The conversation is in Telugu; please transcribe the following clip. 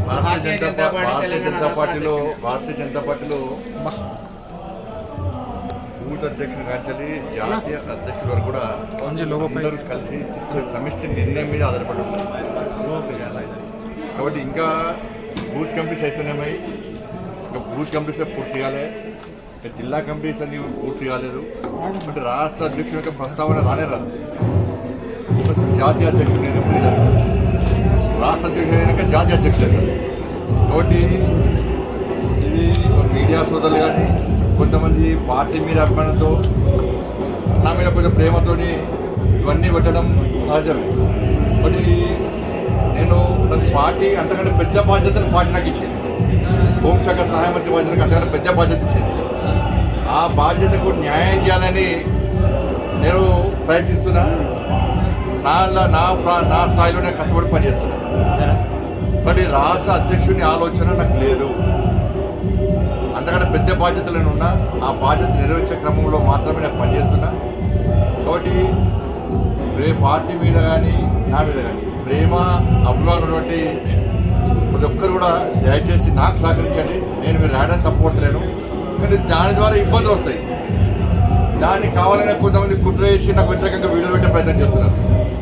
భారతీయ జనతా పార్టీలో బూత్ అధ్యక్షుడు కాల్చాలి జాతీయ అధ్యక్షుల వరకు కూడా అందరూ కలిసి సమిష్టి నిర్ణయం మీద ఆధారపడి ఉంటారు. కాబట్టి ఇంకా బూత్ కమిటీస్ అవుతున్నాయి, ఇంకా బూత్ కమిటీస్ పూర్తి కాలే, ఇంకా జిల్లా కమిటీస్ అన్ని పూర్తి కాలేదు. అంటే రాష్ట్ర అధ్యక్షుడి యొక్క ప్రస్తావన రానే రాదు. జాతీయ అధ్యక్షుడు నేను రాష్ట్ర అధ్యక్షుడు అయినాక జాతీయ అధ్యక్షుడు అవుతారు. కాబట్టి ఇది మీడియా సోదరులు కానీ కొంతమంది పార్టీ మీద అభిమానంతో నా మీద కొంచెం ప్రేమతోని ఇవన్నీ పెట్టడం సహజమే. కాబట్టి నేను పార్టీ అంతకంటే పెద్ద బాధ్యతను పార్టీ నాకు ఇచ్చింది. హోంశాఖ సహాయ మంత్రి బాధ్యతకు అంతకంటే పెద్ద బాధ్యత ఇచ్చింది. ఆ బాధ్యతకు న్యాయం చేయాలని నేను ప్రయత్నిస్తున్నా. నా స్థాయిలో నేను కష్టపడి పనిచేస్తున్నా. బట్ రాష్ట్ర అధ్యక్షుని ఆలోచన నాకు లేదు. అంతకంటే పెద్ద బాధ్యతలు నేను ఉన్నా, ఆ బాధ్యత నెరవేర్చే క్రమంలో మాత్రమే నేను పనిచేస్తున్నా. కాబట్టి పార్టీ మీద కానీ నా మీద కానీ ప్రేమ అభిమానం ఉన్నటువంటి ప్రతి ఒక్కరు కూడా దయచేసి నాకు సహకరించండి. నేను మీరు రాయడానికి తప్పుపడతలేను, కానీ దాని ద్వారా ఇబ్బందులు వస్తాయి. దాన్ని కావాలనే కొంతమంది కుట్ర చేసి నాకు వ్యతిరేకంగా వీడియోలు పెట్టే ప్రయత్నం చేస్తున్నారు.